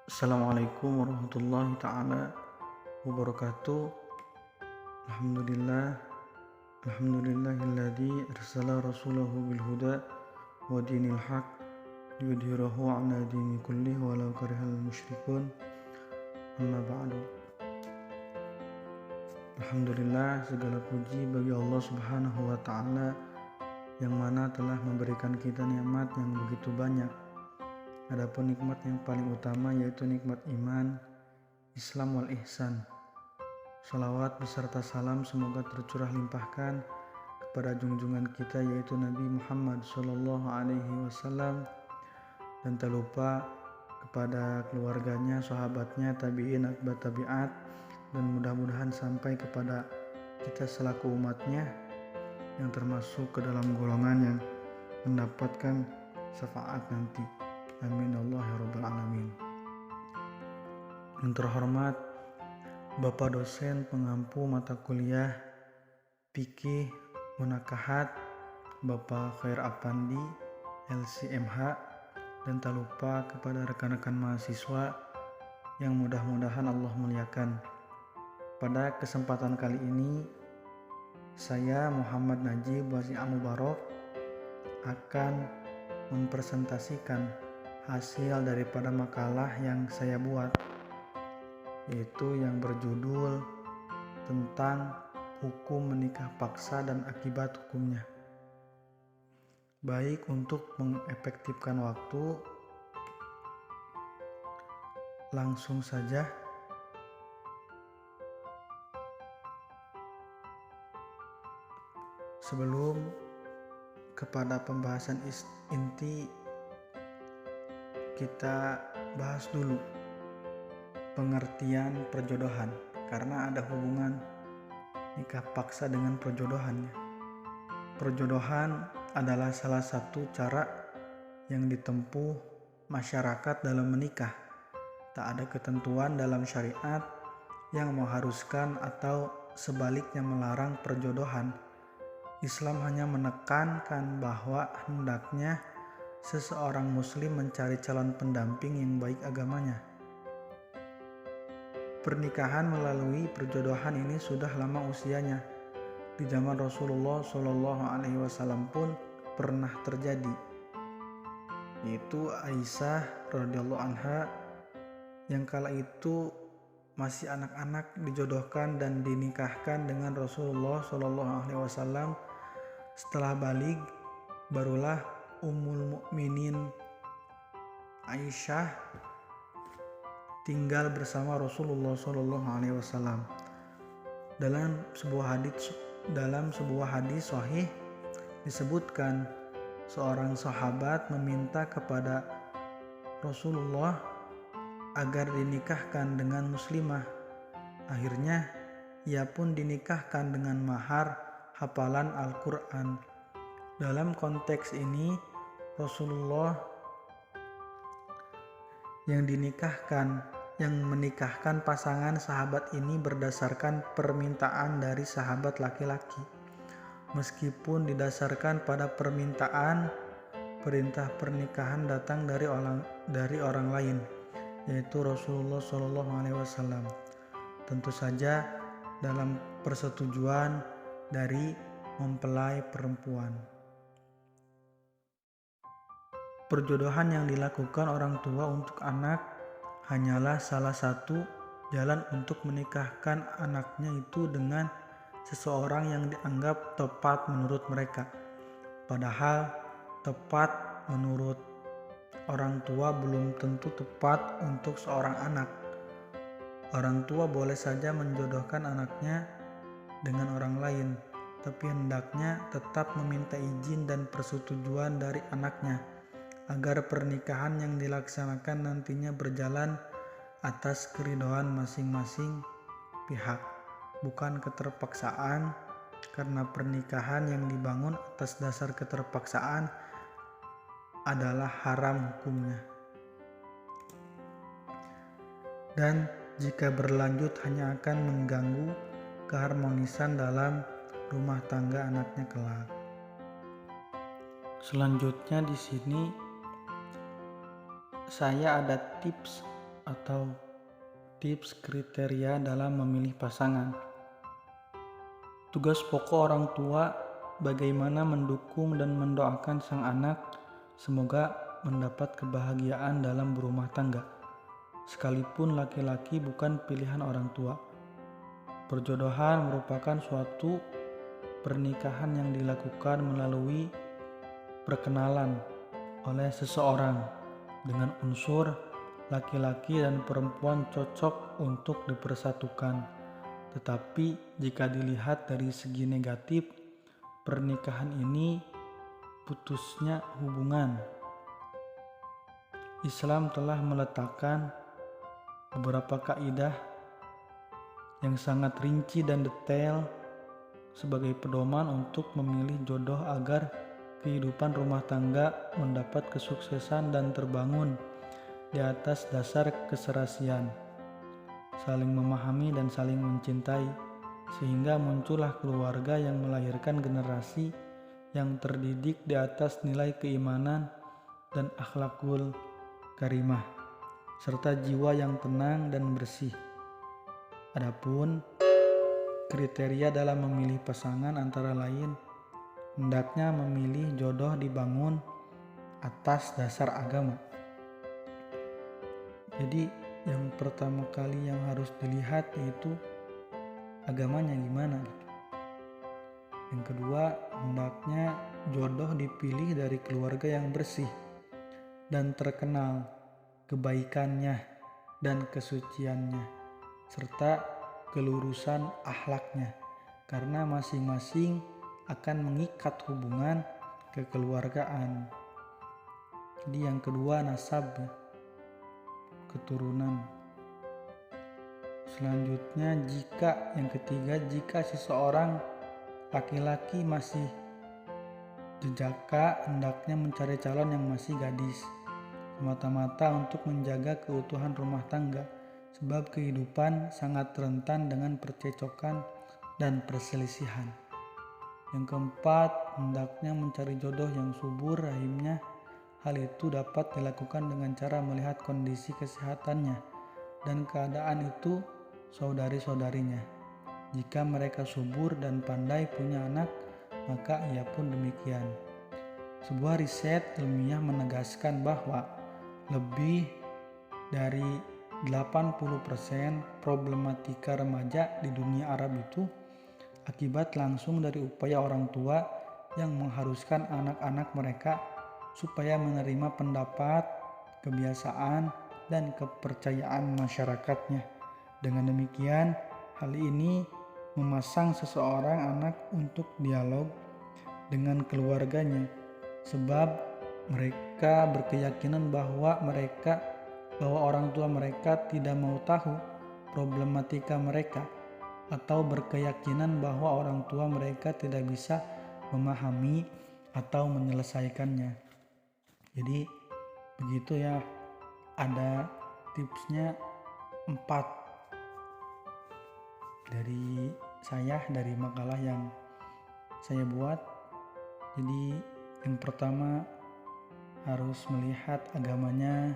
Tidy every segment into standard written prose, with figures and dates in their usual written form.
Assalamualaikum warahmatullahi ta'ala wabarakatuh. Alhamdulillah. Alhamdulillahilladzi arsala rasulahu bilhuda wa dinil haq liyudhhirahu ala dini kulli walau karihal musyrikun. Amma ba'du. Alhamdulillah, segala puji bagi Allah Subhanahu wa ta'ala yang mana telah memberikan kita nikmat yang begitu banyak. Adapun nikmat yang paling utama yaitu nikmat iman, Islam wal ihsan. Salawat beserta salam semoga tercurah limpahkan kepada junjungan kita yaitu Nabi Muhammad Sallallahu Alaihi Wasallam, dan tak lupa kepada keluarganya, sahabatnya, tabi'in, atba' tabi'at, dan mudah-mudahan sampai kepada kita selaku umatnya yang termasuk ke dalam golongan yang mendapatkan syafaat nanti. Amin Allah ya rabbal alamin. Yang terhormat Bapak dosen pengampu mata kuliah Fikih Munakahat Bapak Khair Apandi LCMH, dan tak lupa kepada rekan-rekan mahasiswa yang mudah-mudahan Allah muliakan. Pada kesempatan kali ini saya Muhammad Najib Wasi Al-Mubarak akan mempresentasikan hasil daripada makalah yang saya buat, yaitu yang berjudul tentang hukum menikah paksa dan akibat hukumnya. Baik, untuk mengefektifkan waktu, langsung saja. Sebelum kepada pembahasan inti, kita bahas dulu pengertian perjodohan, karena ada hubungan nikah paksa dengan perjodohannya. Perjodohan adalah salah satu cara yang ditempuh masyarakat dalam menikah. Tak ada ketentuan dalam syariat yang mengharuskan atau sebaliknya melarang perjodohan. Islam hanya menekankan bahwa hendaknya seseorang muslim mencari calon pendamping yang baik agamanya. Pernikahan melalui perjodohan ini sudah lama usianya. Di zaman Rasulullah Shallallahu Alaihi Wasallam pun pernah terjadi, yaitu Aisyah radhiyallahu anha yang kala itu masih anak-anak dijodohkan dan dinikahkan dengan Rasulullah Shallallahu Alaihi Wasallam. Setelah baligh, barulah Ummul Mukminin Aisyah tinggal bersama Rasulullah Shallallahu Alaihi Wasallam. Dalam sebuah hadis sahih disebutkan seorang sahabat meminta kepada Rasulullah agar dinikahkan dengan muslimah. Akhirnya ia pun dinikahkan dengan mahar hafalan Al-Quran. Dalam konteks ini Rasulullah yang menikahkan pasangan sahabat ini berdasarkan permintaan dari sahabat laki-laki. Meskipun didasarkan pada permintaan, perintah pernikahan datang dari orang lain, yaitu Rasulullah Shallallahu Alaihi Wasallam. Tentu saja dalam persetujuan dari mempelai perempuan. Perjodohan yang dilakukan orang tua untuk anak hanyalah salah satu jalan untuk menikahkan anaknya itu dengan seseorang yang dianggap tepat menurut mereka. Padahal tepat menurut orang tua belum tentu tepat untuk seorang anak. Orang tua boleh saja menjodohkan anaknya dengan orang lain, tapi hendaknya tetap meminta izin dan persetujuan dari anaknya agar pernikahan yang dilaksanakan nantinya berjalan atas keridhaan masing-masing pihak, bukan keterpaksaan, karena pernikahan yang dibangun atas dasar keterpaksaan adalah haram hukumnya. Dan jika berlanjut hanya akan mengganggu keharmonisan dalam rumah tangga anaknya kelak. Selanjutnya di sini saya ada tips atau tips kriteria dalam memilih pasangan. Tugas pokok orang tua bagaimana mendukung dan mendoakan sang anak semoga mendapat kebahagiaan dalam berumah tangga. Sekalipun laki-laki bukan pilihan orang tua. Perjodohan merupakan suatu pernikahan yang dilakukan melalui perkenalan oleh seseorang dengan unsur laki-laki dan perempuan cocok untuk dipersatukan. Tetapi jika dilihat dari segi negatif, pernikahan ini putusnya hubungan. Islam telah meletakkan beberapa kaidah yang sangat rinci dan detail sebagai pedoman untuk memilih jodoh agar kehidupan rumah tangga mendapat kesuksesan dan terbangun di atas dasar keserasian, saling memahami dan saling mencintai, sehingga muncullah keluarga yang melahirkan generasi yang terdidik di atas nilai keimanan dan akhlakul karimah, serta jiwa yang tenang dan bersih. Adapun kriteria dalam memilih pasangan antara lain, hendaknya memilih jodoh dibangun atas dasar agama. Jadi yang pertama kali yang harus dilihat yaitu agamanya gimana gitu. Yang kedua, hendaknya jodoh dipilih dari keluarga yang bersih dan terkenal kebaikannya dan kesuciannya serta kelurusan akhlaknya, karena masing-masing akan mengikat hubungan kekeluargaan. Jadi yang kedua nasab, keturunan. Selanjutnya yang ketiga jika seseorang laki-laki masih jejaka, hendaknya mencari calon yang masih gadis, semata-mata untuk menjaga keutuhan rumah tangga, sebab kehidupan sangat rentan dengan percecokan dan perselisihan. Yang keempat, hendaknya mencari jodoh yang subur rahimnya. Hal itu dapat dilakukan dengan cara melihat kondisi kesehatannya dan keadaan itu saudari-saudarinya. Jika mereka subur dan pandai punya anak, maka ia pun demikian. Sebuah riset ilmiah menegaskan bahwa lebih dari 80% problematika remaja di dunia Arab itu akibat langsung dari upaya orang tua yang mengharuskan anak-anak mereka supaya menerima pendapat, kebiasaan, dan kepercayaan masyarakatnya. Dengan demikian, hal ini memasang seseorang anak untuk dialog dengan keluarganya, sebab mereka berkeyakinan bahwa orang tua mereka tidak mau tahu problematika mereka, atau berkeyakinan bahwa orang tua mereka tidak bisa memahami atau menyelesaikannya. Jadi begitu ya, ada tipsnya 4 dari saya, dari makalah yang saya buat. Jadi yang pertama harus melihat agamanya,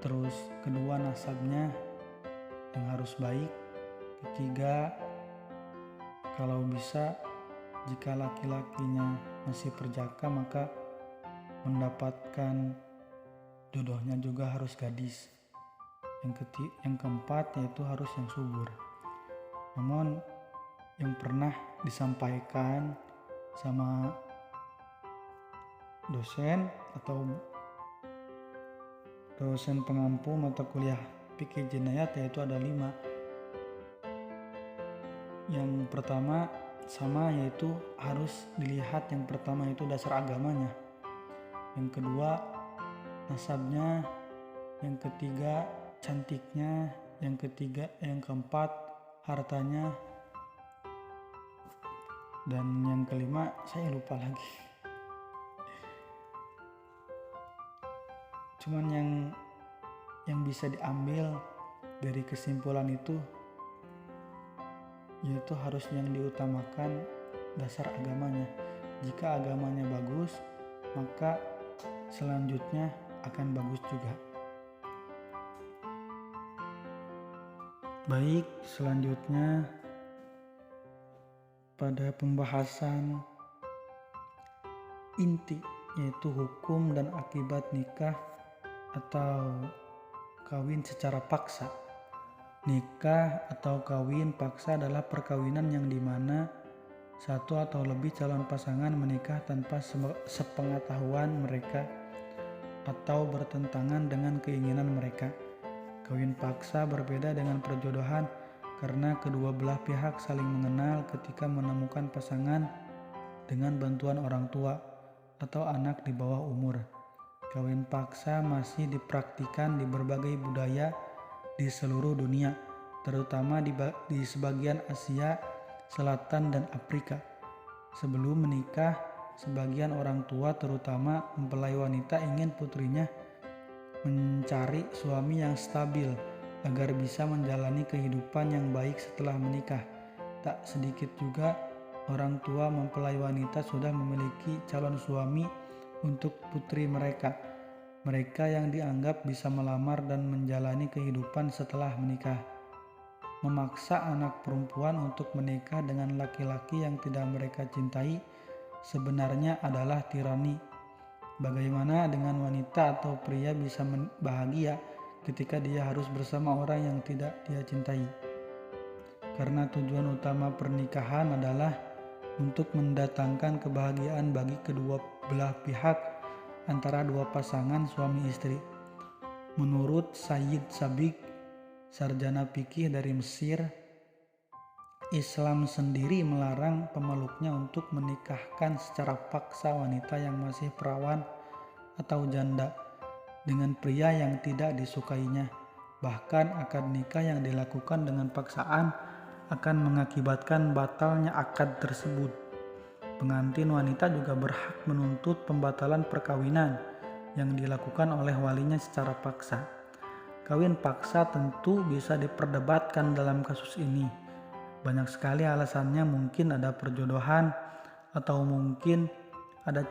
terus kedua nasabnya yang harus baik, ketiga kalau bisa jika laki-lakinya masih perjaka maka mendapatkan jodohnya juga harus gadis. Yang keempat yaitu harus yang subur. Namun yang pernah disampaikan sama dosen atau dosen pengampu mata kuliah fikih jinayat yaitu ada 5. Yang pertama sama, yaitu harus dilihat yang pertama itu dasar agamanya, yang kedua nasabnya, yang ketiga cantiknya, yang keempat hartanya, dan yang kelima saya lupa lagi. Cuman yang bisa diambil dari kesimpulan itu yaitu harus yang diutamakan dasar agamanya. Jika agamanya bagus, maka selanjutnya akan bagus juga. Baik, selanjutnya pada pembahasan inti yaitu hukum dan akibat nikah atau kawin secara paksa. Nikah atau kawin paksa adalah perkawinan yang dimana satu atau lebih calon pasangan menikah tanpa sepengetahuan mereka atau bertentangan dengan keinginan mereka. Kawin paksa berbeda dengan perjodohan karena kedua belah pihak saling mengenal ketika menemukan pasangan dengan bantuan orang tua atau anak di bawah umur. Kawin paksa masih dipraktikkan di berbagai budaya di seluruh dunia, terutama di sebagian Asia Selatan dan Afrika. Sebelum menikah, sebagian orang tua terutama mempelai wanita ingin putrinya mencari suami yang stabil agar bisa menjalani kehidupan yang baik setelah menikah. Tak sedikit juga orang tua mempelai wanita sudah memiliki calon suami untuk putri mereka. Mereka yang dianggap bisa melamar dan menjalani kehidupan setelah menikah. Memaksa anak perempuan untuk menikah dengan laki-laki yang tidak mereka cintai sebenarnya adalah tirani. Bagaimana dengan wanita atau pria bisa bahagia ketika dia harus bersama orang yang tidak dia cintai? Karena tujuan utama pernikahan adalah untuk mendatangkan kebahagiaan bagi kedua belah pihak antara dua pasangan suami istri. Menurut Sayyid Sabiq, sarjana fikih dari Mesir, Islam sendiri melarang pemeluknya untuk menikahkan secara paksa wanita yang masih perawan atau janda dengan pria yang tidak disukainya. Bahkan akad nikah yang dilakukan dengan paksaan akan mengakibatkan batalnya akad tersebut. Pengantin wanita juga berhak menuntut pembatalan perkawinan yang dilakukan oleh walinya secara paksa. Kawin paksa tentu bisa diperdebatkan dalam kasus ini. Banyak sekali alasannya, mungkin ada perjodohan atau mungkin ada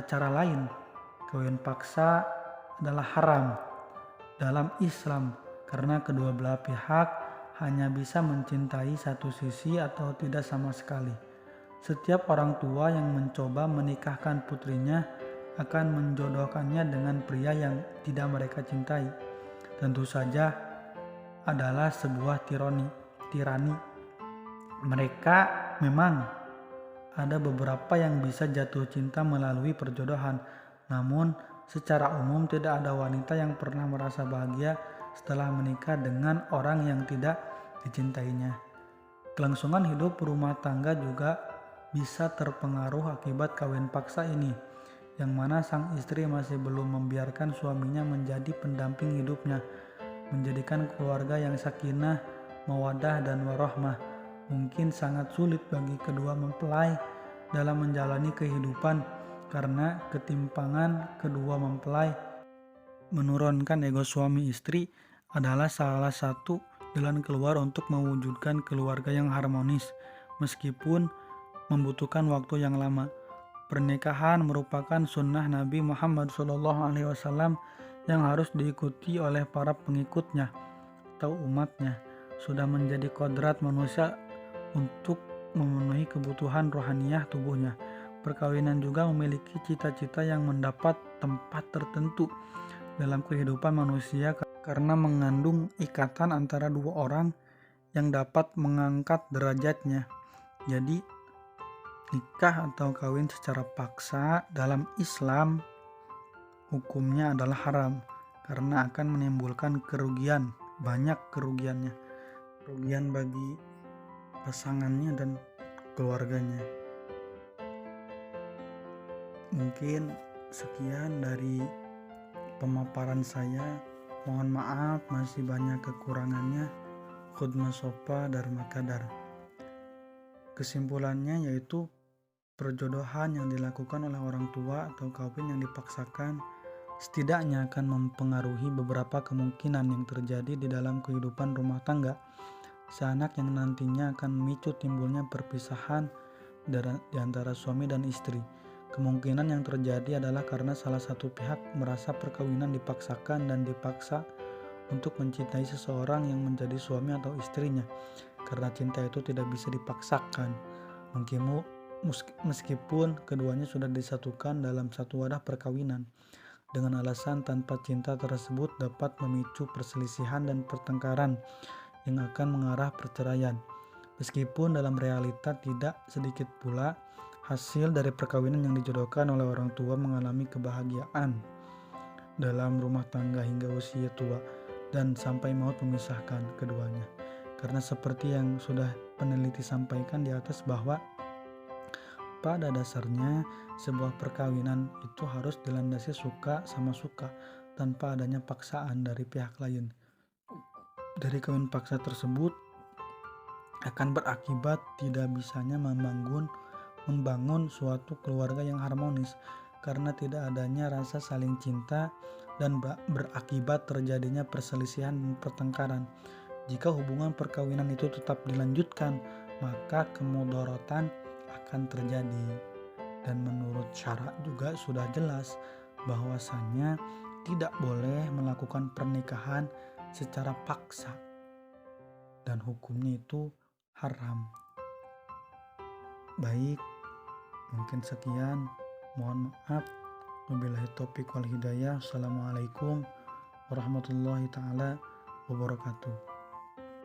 cara lain. Kawin paksa adalah haram dalam Islam karena kedua belah pihak hanya bisa mencintai satu sisi atau tidak sama sekali. Setiap orang tua yang mencoba menikahkan putrinya akan menjodohkannya dengan pria yang tidak mereka cintai. Tentu saja adalah sebuah tirani. Mereka memang ada beberapa yang bisa jatuh cinta melalui perjodohan, namun secara umum tidak ada wanita yang pernah merasa bahagia setelah menikah dengan orang yang tidak dicintainya. Kelangsungan hidup rumah tangga juga bisa terpengaruh akibat kawin paksa ini, yang mana sang istri masih belum membiarkan suaminya menjadi pendamping hidupnya, menjadikan keluarga yang sakinah, mawaddah dan warahmah. Mungkin sangat sulit bagi kedua mempelai dalam menjalani kehidupan karena ketimpangan kedua mempelai. Menurunkan ego suami istri adalah salah satu jalan keluar untuk mewujudkan keluarga yang harmonis, meskipun membutuhkan waktu yang lama. Pernikahan merupakan sunnah Nabi Muhammad SAW yang harus diikuti oleh para pengikutnya atau umatnya. Sudah menjadi kodrat manusia untuk memenuhi kebutuhan rohaniyah tubuhnya. Perkawinan juga memiliki cita-cita yang mendapat tempat tertentu dalam kehidupan manusia karena mengandung ikatan antara dua orang yang dapat mengangkat derajatnya. Jadi, nikah atau kawin secara paksa dalam Islam hukumnya adalah haram karena akan menimbulkan kerugian, banyak kerugiannya. Kerugian bagi pasangannya dan keluarganya. Mungkin sekian dari pemaparan saya. Mohon maaf masih banyak kekurangannya. Khudma sopa dharma kadar. Kesimpulannya yaitu perjodohan yang dilakukan oleh orang tua atau kawin yang dipaksakan setidaknya akan mempengaruhi beberapa kemungkinan yang terjadi di dalam kehidupan rumah tangga. Seanak yang nantinya akan memicu timbulnya perpisahan di antara suami dan istri. Kemungkinan yang terjadi adalah karena salah satu pihak merasa perkawinan dipaksakan dan dipaksa untuk mencintai seseorang yang menjadi suami atau istrinya, karena cinta itu tidak bisa dipaksakan. Meskipun keduanya sudah disatukan dalam satu wadah perkawinan, dengan alasan tanpa cinta tersebut dapat memicu perselisihan dan pertengkaran yang akan mengarah perceraian. Meskipun dalam realita tidak sedikit pula hasil dari perkawinan yang dijodohkan oleh orang tua mengalami kebahagiaan dalam rumah tangga hingga usia tua dan sampai maut memisahkan keduanya. Karena seperti yang sudah peneliti sampaikan di atas bahwa pada dasarnya sebuah perkawinan itu harus dilandasi suka sama suka tanpa adanya paksaan dari pihak lain. Dari kawin paksa tersebut akan berakibat tidak bisanya membangun suatu keluarga yang harmonis karena tidak adanya rasa saling cinta dan berakibat terjadinya perselisihan dan pertengkaran. Jika hubungan perkawinan itu tetap dilanjutkan, maka kemudaratan akan terjadi. Dan menurut syarak juga sudah jelas bahwasannya tidak boleh melakukan pernikahan secara paksa dan hukumnya itu haram. Baik, mungkin sekian. Mohon maaf. Wabillahi taufiq wal hidayah. Assalamualaikum warahmatullahi taala wabarakatuh.